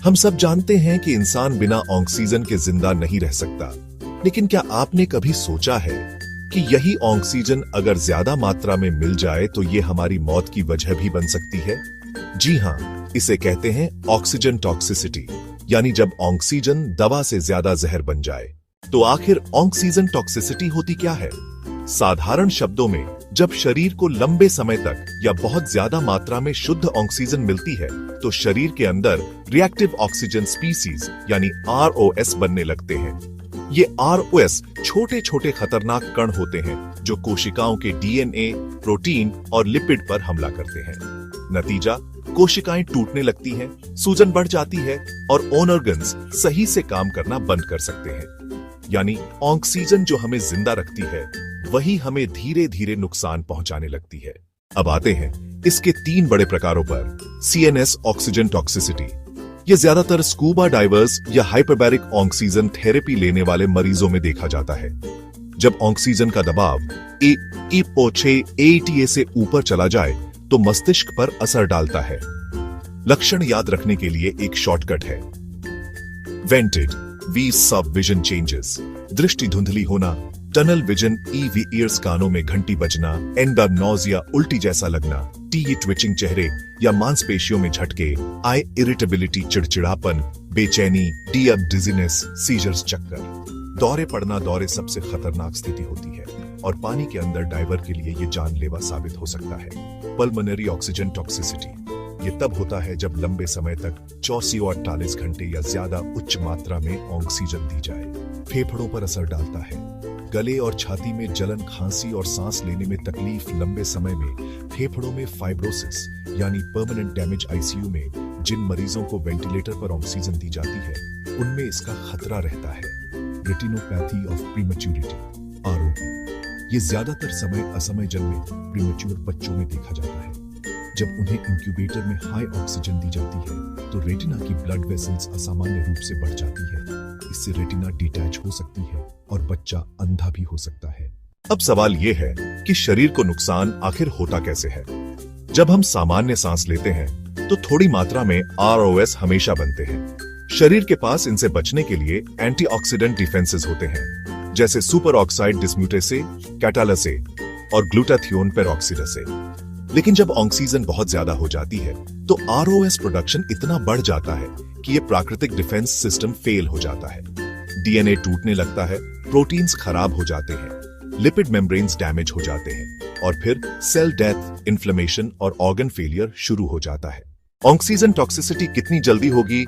हम सब जानते हैं कि इंसान बिना ऑक्सीजन के जिंदा नहीं रह सकता, लेकिन क्या आपने कभी सोचा है कि यही ऑक्सीजन अगर ज्यादा मात्रा में मिल जाए तो ये हमारी मौत की वजह भी बन सकती है? जी हाँ, इसे कहते हैं ऑक्सीजन टॉक्सिसिटी, यानी जब ऑक्सीजन दवा से ज्यादा जहर बन जाए। तो आखिर ऑक्सीजन टॉक्सिसिटी होती क्या है? साधारण शब्दों में, जब शरीर को लंबे समय तक या बहुत ज्यादा मात्रा में शुद्ध ऑक्सीजन मिलती है तो शरीर के अंदर रिएक्टिव ऑक्सीजन स्पीसीज यानी ROS बनने लगते हैं। ये ROS छोटे छोटे खतरनाक कण होते हैं जो कोशिकाओं के DNA, प्रोटीन और लिपिड पर हमला करते हैं। नतीजा, कोशिकाएं टूटने लगती हैं, सूजन बढ़ जाती है और ऑर्गन्स सही से काम करना बंद कर सकते हैं। यानी ऑक्सीजन जो हमें जिंदा रखती है वही हमें धीरे धीरे नुकसान पहुंचाने लगती है। अब आते हैं इसके 3 बड़े प्रकारों पर। CNS ऑक्सीजन टॉक्सिसिटी, ये ज्यादातर स्कूबा डाइवर्स या हाइपरबैरिक ऑक्सीजन थेरेपी लेने वाले मरीजों में देखा जाता है। जब ऑक्सीजन का दबाव EPO6 ATA से ऊपर चला जाए तो मस्तिष्क पर असर डालता है। लक्षण याद रखने के लिए एक शॉर्टकट है। वेंटेड V सब विजन चेंजेस, दृष्टि धुंधली होना, टनल विजन EV ईयर्स, कानों में घंटी बजना, एंडा नोजिया उल्टी जैसा लगना, टी ट्विचिंग चेहरे या मांसपेशियों में झटके, आई इरिटेबिलिटी चिड़चिड़ापन, बेचैनी, डिजीनेस, सीजर्स, चक्कर। दौरे पड़ना दौरे सबसे खतरनाक स्थिति होती है और पानी के अंदर डाइवर के लिए ये जानलेवा साबित हो सकता है। पल्मोनरी ऑक्सीजन टॉक्सिसिटी, ये तब होता है जब लंबे समय तक 48 घंटे या ज्यादा उच्च मात्रा में ऑक्सीजन दी जाए। फेफड़ों पर असर डालता है, गले और छाती में जलन, खांसी और सांस लेने में तकलीफ। लंबे समय में फेफड़ों में फाइब्रोसिस यानी परमानेंट डैमेज। ICU में जिन मरीजों को वेंटिलेटर पर ऑक्सीजन दी जाती है उनमें इसका खतरा रहता है। रेटिनोपैथी ऑफ प्रीमेच्योरिटी ROP, ये ज्यादातर समय असमय जन्मे प्रीमेच्योर बच्चों में देखा जाता है। जब उन्हें इंक्यूबेटर में हाई ऑक्सीजन दी जाती है तो रेटिना की ब्लड वेसल्स असामान्य रूप से बढ़ जाती है। इससे रेटिना डिटैच हो सकती है और बच्चा अंधा भी हो सकता है। अब सवाल ये है कि शरीर को नुकसान आखिर होता कैसे है? जब हम सामान्य सांस लेते हैं तो थोड़ी मात्रा में ROS हमेशा बनते हैं। शरीर के पास इनसे बचने के लिए एंटीऑक्सीडेंट डिफेंसेस होते हैं, जैसे सुपर ऑक्साइड डिस्म्यूटेसे, कैटालसे और ग्लूटाथियोन पेरोक्सिडेसे। लेकिन जब ऑक्सीजन बहुत ज्यादा हो जाती है तो ROS प्रोडक्शन इतना बढ़ जाता है कि ये प्राकृतिक डिफेंस सिस्टम फेल हो जाता है। DNA टूटने लगता है, प्रोटीन्स खराब हो जाते हैं, लिपिड मेम्ब्रेन्स डैमेज हो जाते हैं और फिर सेल डेथ, इन्फ्लेमेशन और ऑर्गन फेलियर शुरू हो जाता है। ऑक्सीजन टॉक्सिसिटी कितनी जल्दी होगी